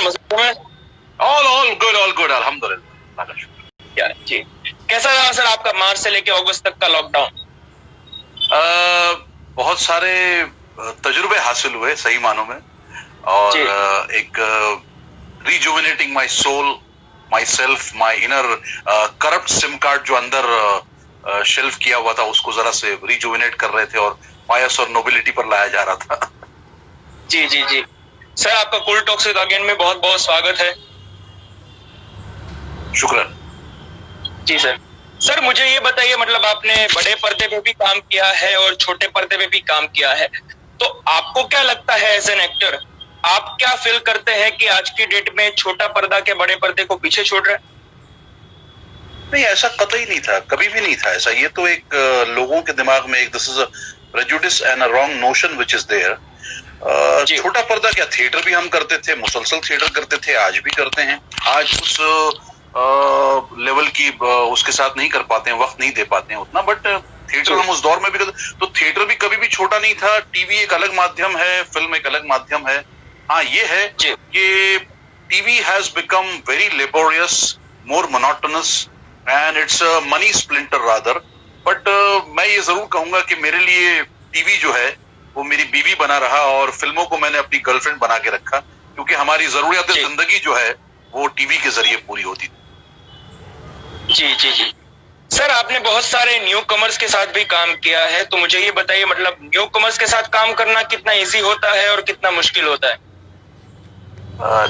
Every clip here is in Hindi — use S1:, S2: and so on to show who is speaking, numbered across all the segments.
S1: मजे में?
S2: ऑल गुड अल्हम्दुलिल्लाह, अल्लाह का शुक्र।
S1: क्या जी, कैसा रहा सर आपका मार्च से लेके अगस्त तक का लॉकडाउन?
S2: बहुत सारे तजुर्बे हासिल हुए सही मानों में, और एक rejuvenating my soul, my self, my inner corrupt sim card जो अंदर शेल्फ किया हुआ था उसको जरा से रिजुविनेट कर रहे थे और पायस और नोबिलिटी पर लाया जा रहा था।
S1: जी जी जी सर, आपका कुल टॉक्स विद अगेन में बहुत बहुत स्वागत है।
S2: शुक्रिया
S1: जी सर। सर मुझे ये बताइए, मतलब आपने बड़े पर्दे पे भी काम किया है और छोटे पर्दे पे भी काम किया है, तो आपको क्या लगता है एज एन एक्टर, आप क्या फील करते हैं कि आज की डेट में छोटा पर्दा के बड़े पर्दे को पीछे छोड़ रहा है?
S2: नहीं, ऐसा कतई नहीं था, कभी भी नहीं था ऐसा। ये तो एक लोगों के दिमाग में एक this is a prejudice and a wrong notion which is there. छोटा पर्दा क्या, थिएटर भी हम करते थे, मुसलसल थिएटर करते थे, आज भी करते हैं। आज उस लेवल की उसके साथ नहीं कर पाते हैं, वक्त नहीं दे पाते हैं उतना, बट थिएटर हम उस दौर में भी करते। तो थिएटर भी कभी भी छोटा नहीं था। टीवी एक अलग माध्यम है, फिल्म एक अलग माध्यम है। हाँ, ये है कि TV has become very laborious, more monotonous, and it's a money splinter rather. But मैं ये जरूर कहूंगा कि मेरे लिए टीवी जो है वो मेरी बीवी बना रहा, और फिल्मों को मैंने अपनी गर्लफ्रेंड बना के रखा, क्योंकि हमारी जरूरियात जिंदगी जो है वो टीवी के जरिए पूरी होती थी।
S1: जी जी जी सर, आपने बहुत सारे न्यू कमर्स के साथ भी काम किया है, तो मुझे ये बताइए, मतलब न्यू कमर्स के साथ काम करना कितना इजी होता है और कितना मुश्किल होता है?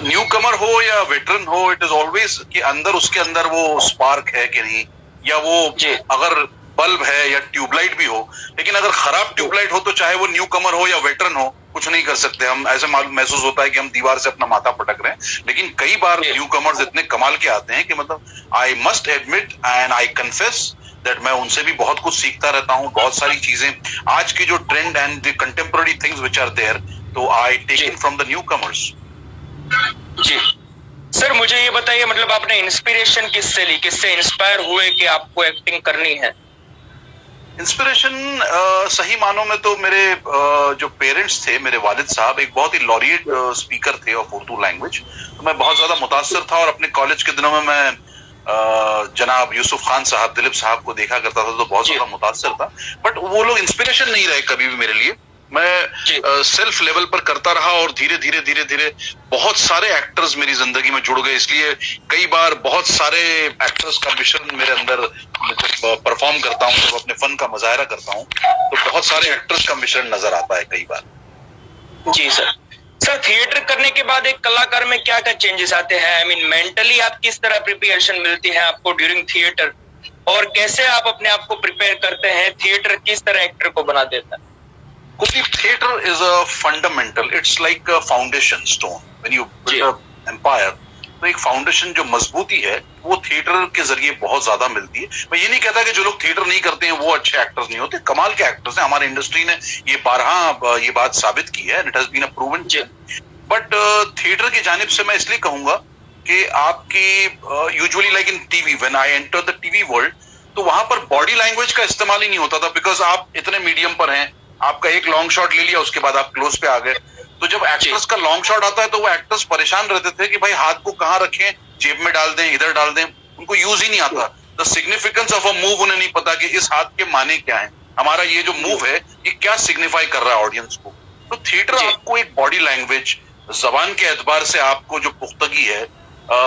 S2: न्यू कमर हो या वेटरन हो, इट इज ऑलवेज कि अंदर उसके अंदर वो स्पार्क है कि नहीं, या वो अगर बल्ब है या ट्यूबलाइट भी हो, लेकिन अगर खराब ट्यूबलाइट हो तो चाहे वो न्यू कमर हो या वेटरन हो, कुछ नहीं कर सकते हम। ऐसे महसूस होता है कि हम दीवार से अपना माथा पटक रहे हैं। लेकिन कई बार न्यू कमर्स इतने कमाल के आते हैं कि मतलब I must admit and I confess that मैं उनसे भी बहुत कुछ सीखता रहता हूँ। बहुत सारी चीजें आज की जो trend and the contemporary things which are there, तो I take it from the newcomers.
S1: जी सर, मुझे ये बताइए, मतलब आपने इंस्पिरेशन किससे ली, किससे इंस्पायर हुए कि आपको एक्टिंग करनी है?
S2: इंस्पिरेशन सही मानों में तो मेरे जो पेरेंट्स थे, मेरे वालिद साहब एक बहुत ही लॉरिएट स्पीकर थे ऑफ उर्दू लैंग्वेज, तो मैं बहुत ज्यादा मुतासिर था। और अपने कॉलेज के दिनों में मैं जनाब यूसुफ खान साहब, दिलीप साहब को देखा करता था, तो बहुत ज्यादा मुतासिर था। बट वो लोग इंस्पिरेशन नहीं रहे कभी भी मेरे लिए। मैं सेल्फ लेवल पर करता रहा, और धीरे धीरे धीरे धीरे बहुत सारे एक्टर्स मेरी जिंदगी में जुड़ गए। इसलिए कई बार बहुत सारे एक्टर्स का मिश्रण मेरे अंदर, जब परफॉर्म करता हूँ, जब अपने फन का मुजाहरा करता हूँ, तो बहुत सारे एक्टर्स का मिश्रण नजर आता है कई बार।
S1: जी सर। सर, थिएटर करने के बाद एक कलाकार में क्या क्या चेंजेस आते हैं? आई मीन मेंटली आप किस तरह प्रिपरेशन मिलती है आपको ड्यूरिंग थिएटर, और कैसे आप अपने आप को प्रिपेयर करते हैं? थिएटर किस तरह एक्टर को बना देता है?
S2: Theater is a fundamental, it's like a foundation stone. When you build an empire, तो एक फाउंडेशन जो मजबूती है वो थिएटर के जरिए बहुत ज्यादा मिलती है। मैं ये नहीं कहता कि जो लोग थिएटर नहीं करते हैं वो अच्छे एक्टर्स नहीं होते, कमाल के एक्टर्स हैं। हमारे इंडस्ट्री ने ये बारहा ये बात साबित की है, it has been a proven. But theatre की जानिब से मैं इसलिए कहूंगा कि आपकी usually like in TV, when I enter the TV world, तो वहां पर बॉडी लैंग्वेज का इस्तेमाल ही नहीं होता था, बिकॉज आप इतने मीडियम पर हैं। आपका एक लॉन्ग शॉट ले लिया, उसके बाद आप क्लोज पे आ गए। तो जब एक्टर्स का लॉन्ग शॉट आता है तो वो एक्टर्स परेशान रहते थे कि भाई हाथ को कहाँ रखें, जेब में डाल दें, इधर डाल दें, उनको यूज ही नहीं आता। The significance of a move उन्हें नहीं पता कि इस हाथ के माने क्या है, हमारा ये जो मूव है ये क्या सिग्निफाई कर रहा है ऑडियंस को। तो थिएटर आपको एक बॉडी लैंग्वेज, जबान के एतबार से आपको जो पुख्तगी है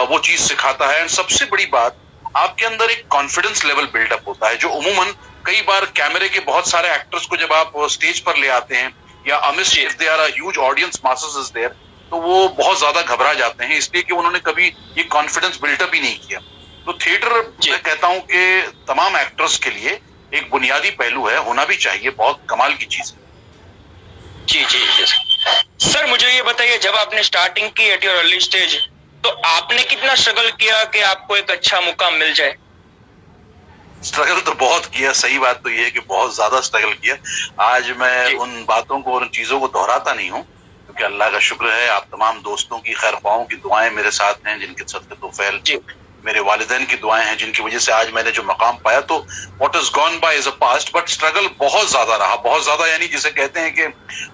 S2: वो चीज सिखाता है। एंड सबसे बड़ी बात, आपके अंदर एक कॉन्फिडेंस लेवल बिल्डअप होता है, जो उमूमन कई बार कैमरे के बहुत सारे एक्टर्स को जब आप स्टेज पर ले आते हैं, या अमिस if they are a huge audience masses is there, तो वो बहुत ज्यादा घबरा जाते हैं, इसलिए कि उन्होंने कभी ये कॉन्फिडेंस बिल्डअप ही नहीं किया। तो थिएटर मैं कहता हूं कि तमाम एक्टर्स के लिए एक बुनियादी पहलू है, होना भी चाहिए, बहुत कमाल की चीज है।
S1: जी जी जी सर, मुझे ये बताइए, जब आपने स्टार्टिंग की एट योर अर्ली स्टेज, तो आपने कितना स्ट्रगल किया कि आपको एक अच्छा मुकाम मिल जाए?
S2: स्ट्रगल तो बहुत किया, सही बात तो ये है कि बहुत ज्यादा स्ट्रगल किया। आज मैं उन बातों को और उन चीजों को दोहराता नहीं हूँ, क्योंकि अल्लाह का शुक्र है आप तमाम दोस्तों की खैर ख्वाहों की दुआएं मेरे साथ हैं, जिनके सदक़े तो फैल मेरे वालिदैन की दुआएं हैं जिनकी वजह से आज मैंने जो मकाम पाया। तो what is gone by is a past, but struggle बहुत ज्यादा रहा, बहुत ज्यादा। यानी जिसे कहते हैं कि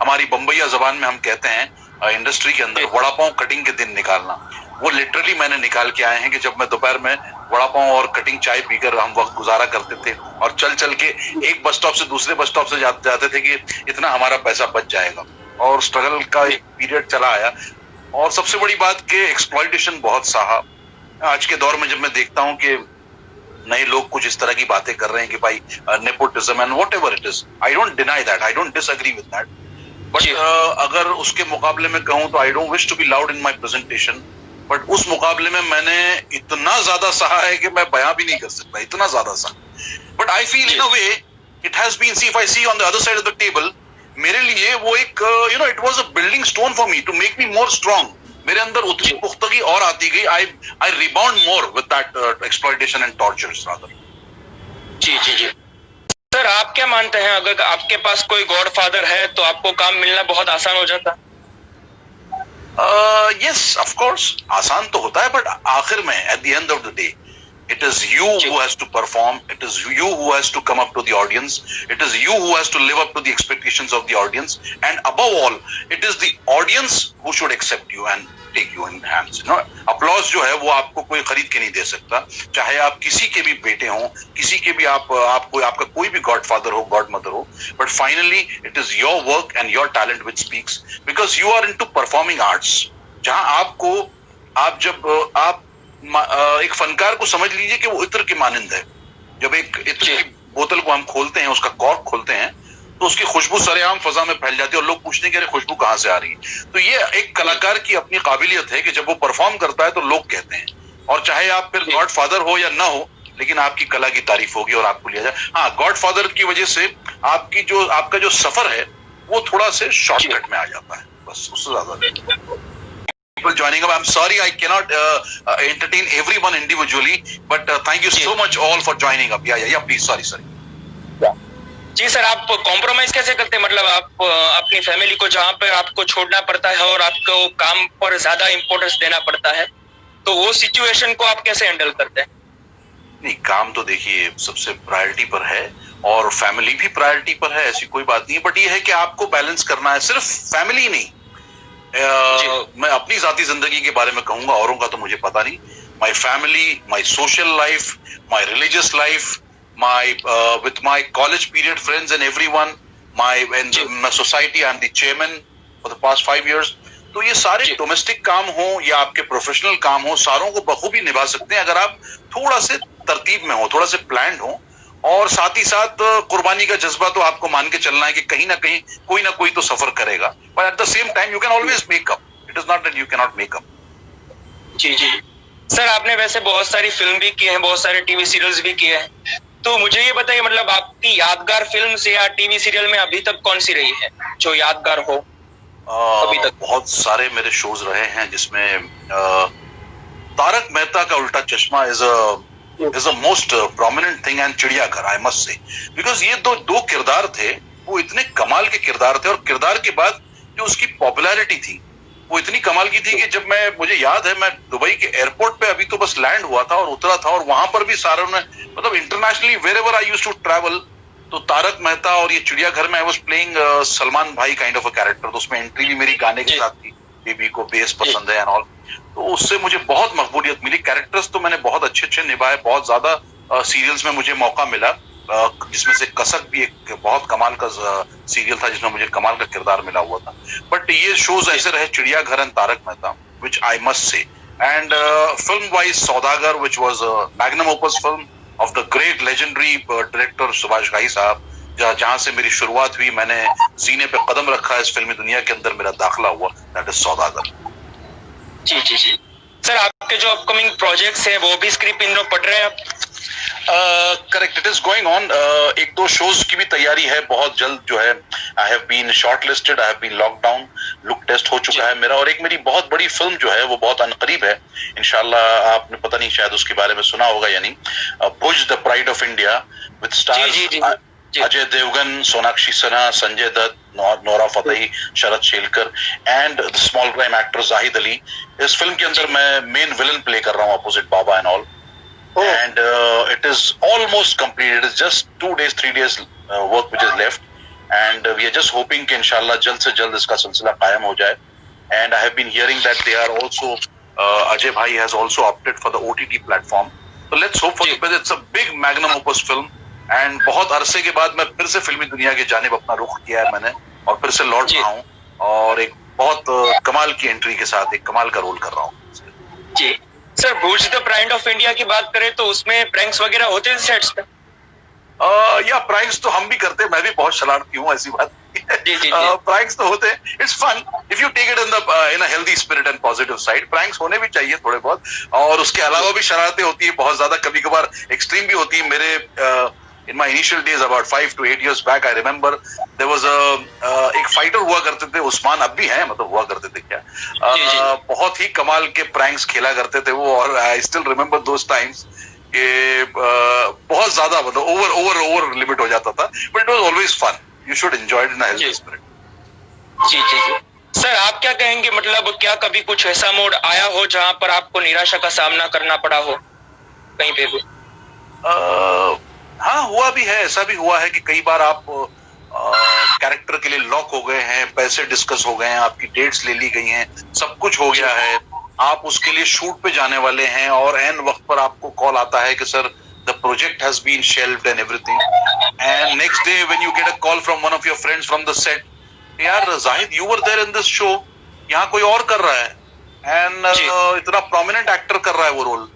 S2: हमारी बम्बईया जबान में हम कहते हैं इंडस्ट्री के अंदर वड़ा पाव कटिंग के दिन निकालना, वो लिटरली मैंने निकाल के आए हैं कि जब मैं दोपहर में वड़ा पाव और कटिंग चाय पीकर हम वक्त गुजारा करते थे और चल चल के एक बस स्टॉप से दूसरे बस स्टॉप से जाते थे कि इतना हमारा पैसा बच जाएगा। और स्ट्रगल का एक पीरियड चला आया। और सबसे बड़ी बात कि एक्सप्लॉयटेशन बहुत सहा। आज के दौर में जब मैं देखता हूं कि नए लोग कुछ इस तरह की बातें कर रहे हैं कि भाई nepotism and whatever it is, I don't deny that, I don't disagree with that, but अगर उसके मुकाबले में कहूं तो I don't wish to be loud in my presentation, but उस मुकाबले में मैंने इतना ज्यादा सहा है कि मैं बयां भी नहीं कर सकता, इतना ज्यादा सहा। But I feel in a way it has been, see if I see on the other side of the table, मेरे लिए वो एक it was a building stone for me to make me more strong. मेरे अंदर उतनी पुख्तगी और आती गई, I rebound more with that exploitation and tortures rather.
S1: जी जी जी। सर आप क्या मानते हैं, अगर आपके पास कोई गॉडफादर है तो आपको काम मिलना बहुत आसान हो जाता?
S2: यस ऑफ कोर्स, आसान तो होता है, बट आखिर में at the end of the day it is you who has to perform, it is you who has to come up to the audience, it is you who has to live up to the expectations of the audience, and above all it is the audience who should accept you and take you in hands. Applause जो है वो आपको कोई खरीद के नहीं दे सकता, चाहे आप किसी के भी बेटे हों, किसी के भी आपका कोई भी गॉडफादर हो, गॉडमदर हो, but finally it is your work and your talent which speaks, because you are into performing arts, जहां आप जब आप एक फनकार को समझ लीजिए कि वो इत्र की मानिंद है। जब एक इत्र की बोतल को हम खोलते हैं, उसका कॉर्क खोलते हैं, तो उसकी खुशबू सरेआम फजा में फैल जाती है और लोग पूछते हैं कि अरे खुशबू कहाँ से आ रही है। तो ये एक कलाकार की अपनी काबिलियत है कि जब वो परफॉर्म करता है तो लोग कहते हैं, और चाहे आप फिर गॉड फादर हो या ना हो, लेकिन आपकी कला की तारीफ होगी और आपको लिया जाए। हाँ, गॉड फादर की वजह से आपका जो सफर है वो थोड़ा से शॉर्टकट में आ जाता है, बस, उससे ज्यादा नहीं। Joining up, I'm sorry I cannot entertain everyone individually, but thank you so much all for joining up. Yeah, please, sorry.
S1: जी सर, आप कॉम्प्रोमाइज कैसे करते हैं? मतलब आप अपनी फैमिली को जहाँ पर आपको छोड़ना पड़ता है और आपको काम पर ज्यादा इम्पोर्टेंस देना पड़ता है, तो वो सिचुएशन को आप कैसे हैंडल करते हैं?
S2: नहीं, काम तो देखिए सबसे प्रायोरिटी पर है और फैमिली भी प्रायोरिटी पर है, ऐसी कोई बात नहीं है, बट ये है कि आपको बैलेंस करना है, सिर्फ फैमिली नहीं। मैं अपनी जाती जिंदगी के बारे में कहूंगा, औरों का तो मुझे पता नहीं। My family, my social life, my religious life, with my college period friends and everyone, my society, I'm the chairman for the past 5 years. तो ये सारे डोमेस्टिक काम हो या आपके प्रोफेशनल काम हो, सारों को बखूबी निभा सकते हैं अगर आप थोड़ा से तरतीब में हो, थोड़ा से प्लान्ड हो, और साथ ही साथ कुर्बानी का जज्बा तो आपको मान के चलना है कि कहीं ना कहीं कोई ना कोई तो सफर करेगा, but at the same time you can always make up, it is not that you can not make up.
S1: जी जी सर, आपने वैसे बहुत सारी फिल्म भी की है, बहुत सारे टीवी सीरियल्स भी किए हैं, तो मुझे ये बताइए, मतलब आपकी यादगार फिल्म से या टीवी सीरियल में अभी तक कौन सी रही है जो यादगार हो अभी तक?
S2: बहुत सारे मेरे शोज रहे हैं जिसमें तारक मेहता का उल्टा चश्मा is a most prominent thing, and चिड़ियाघर, आई मस्ट से, बिकॉज ये दो किरदार थे, वो इतने कमाल के किरदार थे, और किरदार के बाद जो उसकी पॉपुलैरिटी थी वो इतनी कमाल की थी कि जब मुझे याद है, मैं दुबई के एयरपोर्ट पे अभी तो बस लैंड हुआ था और उतरा था, और वहां पर भी सारों ने, मतलब internationally wherever I used to travel, तो तारक मेहता और ये चिड़ियाघर में आई वाज प्लेइंग सलमान भाई काइंड ऑफ अ कैरेक्टर, तो उसमें एंट्री भी मेरी गाने के साथ थी, बेबी को बेस पसंद है एंड ऑल, तो उससे मुझे बहुत मकबूलियत मिली। कैरेक्टर्स तो मैंने बहुत अच्छे निभाए, बहुत ज्यादा सीरियल्स में मुझे मौका मिला, जिसमें से कसक भी एक बहुत कमाल का सीरियल था जिसमें मुझे कमाल का किरदार मिला हुआ था। बट ये शोज ऐसे रहे, चिड़ियाघर and Tarak Mehta, which I must say, and film wise Saudagar, which was magnum opus film of the great legendary director Subhash Ghai साहब, जहां से मेरी शुरुआत हुई, मैंने जीने पे कदम रखा, इस फिल्मी दुनिया के अंदर मेरा दाखिला हुआ, दैट इज सौदागर।
S1: जी जी जी सर, आपके जो अपकमिंग प्रोजेक्ट्स हैं वो भी स्क्रिप्ट इन पढ़ रहे हैं आप?
S2: Correct, it is going on. एक दो शोज की भी तैयारी है, बहुत जल्द जो है, I have been shortlisted, I have been lock down, look test हो चुका है मेरा, और एक मेरी बहुत बड़ी फिल्म जो है वो बहुत अनकरीब है, इंशाल्लाह, आपने पता नहीं शायद उसके बारे में सुना होगा या नहीं, Bhuj the pride of India, with stars Ajay Devgan, Sonakshi Sinha, Sanjay Dutt, Nora Fatehi, Sharad Shelkar and the small crime actor Zahid Ali. इस फिल्म के अंदर मैं मेन विलन प्ले कर रहा हूँ opposite Baba and all. And it is almost complete. It is just 2 days, 3 days work which is left, and we are just hoping कि इंशाल्लाह जल्द से जल्द इसका सिलसिला कायम हो जाए. And I have been hearing that they are also Ajay Bhai has also opted for the OTT platform. So let's hope for the best. It's a big magnum opus film, and बहुत अरसे के बाद मैं फिर से फिल्मी दुनिया की जानिब अपना रुख किया है मैंने, और फिर से लौट रहा हूँ और एक बहुत कमाल की एंट्री के साथ एक कमाल का रोल कर रहा हूँ.
S1: जी sir, Bhuj the pride of India की बात करें तो उसमें प्रैंक्स वगैरह होते हैं सेट्स पे?
S2: या प्रैंक्स तो हम भी करते हैं, मैं भी बहुत शरारती हूँ, ऐसी बात प्रैंक्स तो होते हैं. It's fun if you take it in a healthy spirit and positive side. Pranks होने भी चाहिए थोड़े बहुत, और उसके अलावा भी शरारतें होती है बहुत ज्यादा, कभी कभार एक्सट्रीम भी होती है. मेरे in my initial days about 5 to 8 years back, I remember there was एक फाइटर हुआ करते थे उस्मान, अब भी हैं, मतलब हुआ करते थे क्या, बहुत ही कमाल के प्रैंक्स खेला करते थे वो, और I still remember those times कि बहुत ज्यादा मतलब ओवर लिमिट हो जाता था, but it was always fun. You should enjoy it in a healthy spirit.
S1: जी जी जी सर, आप क्या कहेंगे, मतलब क्या कभी कुछ ऐसा मोड आया हो जहां पर आपको निराशा का सामना करना पड़ा हो कहीं पे भी?
S2: हाँ, हुआ भी है, ऐसा भी हुआ है कि कई बार आप कैरेक्टर के लिए लॉक हो गए हैं, पैसे डिस्कस हो गए हैं, आपकी डेट्स ले ली गई हैं, सब कुछ हो गया है, आप उसके लिए शूट पे जाने वाले हैं, और एन वक्त पर आपको कॉल आता है कि sir the project has been shelved and everything, and next day when you get a call from one of your friends from the set, यार Zahid you were there in this show, यहाँ कोई और कर रहा है, एंड इतना प्रोमिनेंट एक्टर कर रहा है वो रोल.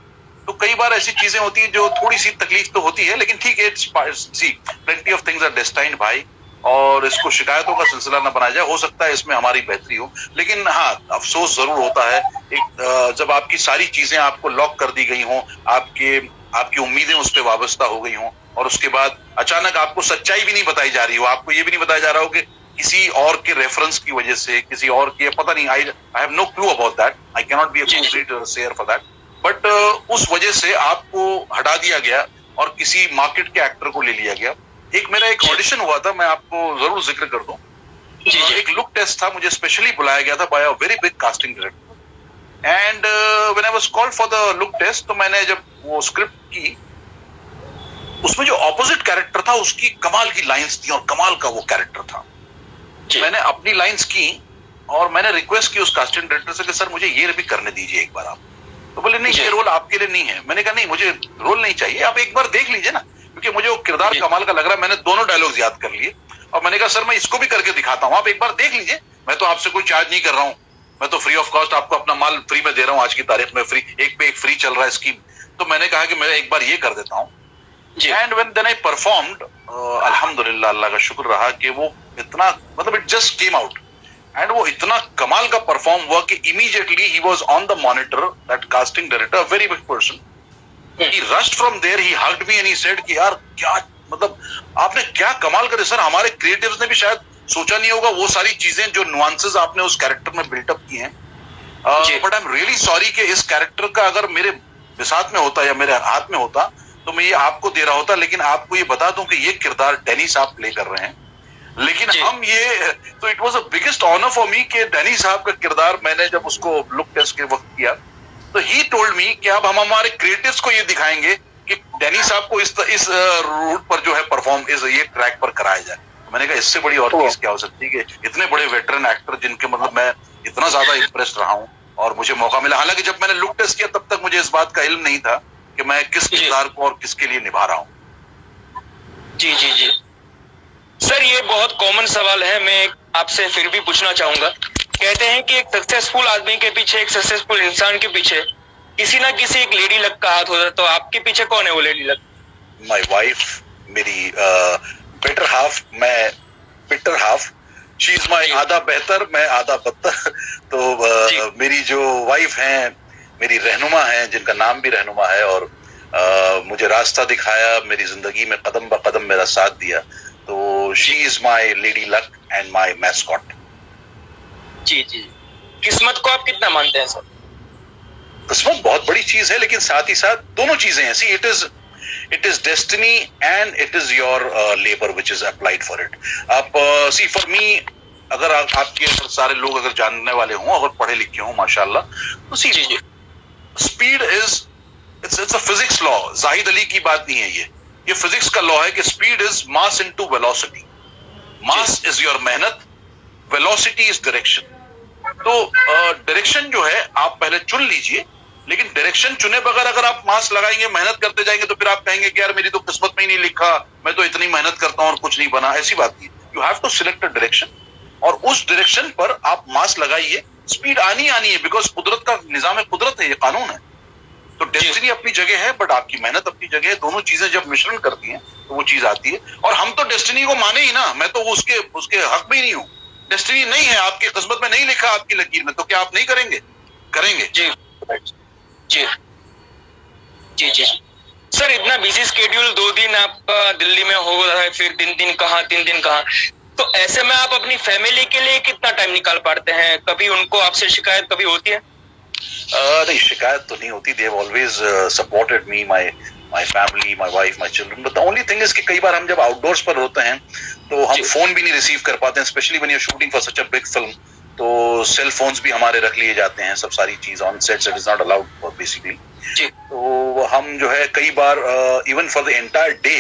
S2: तो कई बार ऐसी चीजें होती है जो थोड़ी सी तकलीफ तो होती है, लेकिन ठीक है, सी plenty of things are destined भाई, और इसको शिकायतों का सिलसिला न बनाया जाए. हो सकता है इसमें हमारी बेहतरी हो, लेकिन हाँ अफसोस जरूर होता है एक जब आपकी सारी चीजें आपको लॉक कर दी गई हों, आपकी उम्मीदें उस पर वाबस्ता हो गई हों, और उसके बाद अचानक आपको सच्चाई भी नहीं बताई जा रही हो, आपको ये भी नहीं बताया जा रहा हो कि किसी और के रेफरेंस की वजह से, किसी और के, पता नहीं, I have no clue about that, I can not be a complete share for that, but उस वजह से आपको हटा दिया गया और किसी मार्केट के एक्टर को ले लिया गया. एक मेरा एक ऑडिशन हुआ था, मैं आपको जरूर जिक्र कर दूं. एक लुक टेस्ट था, मुझे स्पेशली बुलाया गया था by a very big casting director, and when I was called for the look test, तो मैंने जब वो स्क्रिप्ट की, उसमें जो ऑपोजिट कैरेक्टर था उसकी कमाल की लाइंस थी और कमाल का वो कैरेक्टर था. मैंने अपनी लाइंस की और मैंने रिक्वेस्ट की उस कास्टिंग डायरेक्टर से कि सर मुझे ये भी करने दीजिए एक बार आप. तो बोले नहीं, ये रोल आपके लिए नहीं है. मैंने कहा नहीं, मुझे रोल नहीं चाहिए, आप एक बार देख लीजिए ना, क्योंकि मुझे वो किरदार कमाल का लग रहा है. मैंने दोनों डायलॉग्स याद कर लिए और मैंने कहा सर मैं इसको भी करके दिखाता हूँ, आप एक बार देख लीजिए, मैं तो आपसे कोई चार्ज नहीं कर रहा हूँ, मैं तो फ्री ऑफ कॉस्ट आपको अपना माल फ्री में दे रहा हूँ. आज की तारीख में फ्री, एक पे एक फ्री चल रहा है स्कीम. तो मैंने कहा कि मैं एक बार ये कर देता हूँ. And when then I performed, अल्हम्दुलिल्लाह, अल्लाह का शुक्र रहा कि वो इतना, मतलब it just came out, and वो इतना कमाल का परफॉर्म हुआ कि इमीडिएटली ही was on the monitor, that casting director, a very big person, he rushed from there, he hugged me and he said कि यार क्या, मतलब आपने क्या कमाल करे सर, हमारे क्रिएटिव्स ने भी शायद सोचा नहीं होगा वो सारी चीजें जो नुआंसेस आपने उस कैरेक्टर में बिल्टअप किए हैं. But I am really sorry कि इस कैरेक्टर का अगर मेरे साथ में होता या मेरे हाथ में होता तो मैं ये आपको दे रहा होता, लेकिन आपको ये बता दूं कि ये किरदार डैनी साहब प्ले कर रहे हैं. लेकिन हम ये, तो it was the biggest honour for me कि डैनी साहब का किरदार मैंने जब उसको लुक टेस्ट के वक्त किया, तो ही टोल्ड मी कि अब हम हमारे क्रिएटिव्स को ये दिखाएंगे कि डैनी साहब को इस रूट पर जो है परफॉर्म, ये ट्रैक पर कराया जाए. मैंने कहा इससे बड़ी और चीज क्या हो सकती है कि इतने बड़े वेटरन एक्टर जिनके मतलब मैं इतना ज्यादा इम्प्रेस्ड रहा हूँ और मुझे मौका मिला. हालांकि जब मैंने लुक टेस्ट किया तब तक मुझे इस बात का इल्म नहीं था कि मैं किस किरदार को और किसके लिए निभा रहा हूँ.
S1: जी जी जी सर, ये बहुत कॉमन सवाल है, मैं आपसे फिर भी पूछना चाहूंगा. कहते हैं कि एक सक्सेसफुल आदमी के पीछे, एक सक्सेसफुल इंसान के पीछे किसी ना किसी एक लेडी लक का हाथ होता है, तो आपके पीछे कौन है वो लेडी लक?
S2: माय वाइफ, मेरी बेटर हाफ, मैं bitter half, she is my आधा बेहतर, मैं आधा बदतर. तो मेरी जो वाइफ हैं, मेरी रहनुमा हैं, जिनका नाम भी रहनुमा है, और मुझे रास्ता दिखाया, मेरी जिंदगी में कदम ब कदम मेरा साथ दिया. तो she is my lady luck and my mascot.
S1: जी जी, किस्मत को आप कितना मानते हैं सर?
S2: किस्मत बहुत बड़ी चीज है, लेकिन साथ ही साथ दोनों चीजें हैं. सी It is destiny and it is your labor which is applied for it. आप see for me, अगर आपके अगर सारे लोग अगर जानने वाले हों, अगर पढ़े लिखे हों माशाल्लाह, तो see speed is it's a physics law. Zahid Ali की बात नहीं है ये फिजिक्स का लॉ है कि speed is mass into velocity. Mass is your मेहनत, वेलोसिटी इज डायरेक्शन. तो डायरेक्शन जो है आप पहले चुन लीजिए, लेकिन डायरेक्शन चुने बगैर अगर आप मास लगाएंगे, मेहनत करते जाएंगे, तो फिर आप कहेंगे कि यार मेरी तो किस्मत में ही नहीं लिखा, मैं तो इतनी मेहनत करता हूं और कुछ नहीं बना. ऐसी बात नहीं. You have to select a direction और उस डायरेक्शन पर आप मास लगाइए. स्पीड आनी है, बिकॉज कुदरत का निजाम है, कुदरत है, ये कानून है. तो डेस्टिनी अपनी जगह है, बट आपकी मेहनत अपनी जगह है. दोनों चीजें जब मिश्रण करती हैं तो वो चीज आती है. और हम तो डेस्टिनी को माने ही ना, मैं तो उसके हक में ही नहीं हूँ. डेस्टिनी नहीं है, आपकी किस्मत में नहीं लिखा, आपकी लकीर में, तो क्या आप नहीं करेंगे? करेंगे.
S1: जी जी जी जी. सर इतना बिजी स्केड्यूल, 2 दिन आपका दिल्ली में हो रहा है, फिर 3 दिन कहाँ, 3 दिन कहाँ, तो ऐसे में आप अपनी फैमिली के लिए कितना टाइम निकाल पाते हैं? कभी उनको आपसे शिकायत कभी होती है?
S2: नहीं, शिकायत तो नहीं होती. They have always supported me, my family, my wife, my children. But the only thing is कि कई बार हम जब आउटडोर्स पर होते हैं तो हम फोन भी नहीं रिसीव कर पाते हैं, specially when you are shooting for such a big film. तो सेल फोन्स भी हमारे रख लिए जाते हैं, सब सारी चीज on sets it is not allowed basically. तो हम जो है कई बार even for the entire day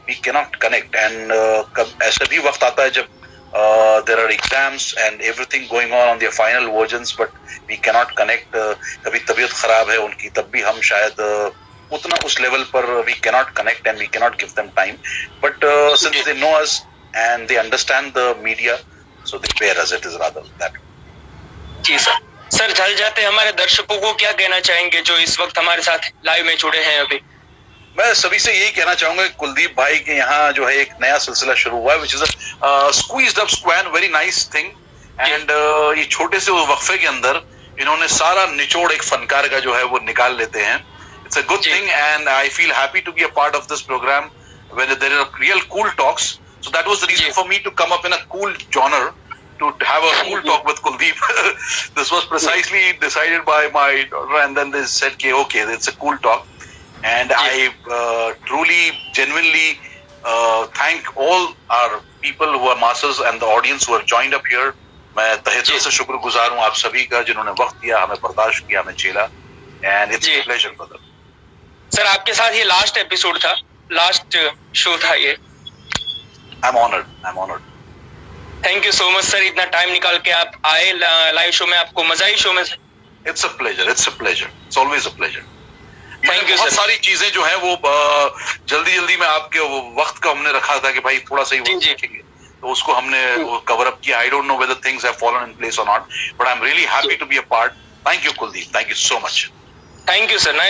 S2: we can not connect. And ऐसा भी वक्त आता है जब there are exams and everything going on their final versions, but we cannot connect. कभी तबीयत खराब है उनकी, तब भी हम शायद उतना उस लेवल पर we cannot connect and we cannot give them time. But since they know us and they understand the media, so they bear us. It is rather that.
S1: जी सर. सर जल जाते हमारे दर्शकों को क्या कहना चाहेंगे जो इस वक्त हमारे साथ लाइव में जुड़े हैं अभी?
S2: मैं सभी से यही कहना चाहूंगा कि कुलदीप भाई के यहाँ जो है एक नया सिलसिला शुरू हुआ है, which is a squeezed up square, very nice thing. And ये छोटे से वक्फे के अंदर इन्होंने सारा निचोड़ एक फनकार का जो है वो निकाल लेते हैं. It's a good thing and I feel happy to be a part of this program when there are real cool talks. So that was the reason for me to come up in a cool genre to have a cool talk with Kuldeep. This was precisely decided by my daughter, and then they said, okay, it's a cool talk. And I truly, genuinely thank all our people who are masses and the audience who have joined up here. मैं तहे दिल से शुक्रगुजार हूँ आप सभी का जिन्होंने वक्त दिया, हमें बर्दाश्त किया, हमें झेला. And it's a pleasure, brother.
S1: Sir आपके साथ ये लास्ट एपिसोड था, लास्ट शो था ये.
S2: I'm honored.
S1: Thank you so much sir, इतना टाइम निकाल के आप आए लाइव शो में. आपको मजा ही शो में?
S2: It's a pleasure. It's always a pleasure.
S1: Thank you.
S2: बहुत सारी चीजें जो है वो जल्दी में आपके वक्त का हमने रखा था कि भाई थोड़ा सा ही वक्त देखेंगे, तो उसको हमने कवर अप किया. I don't know whether things have fallen in place or not, but I am really happy to be a part. Thank you Kuldeep, thank you so much.
S1: Thank you sir.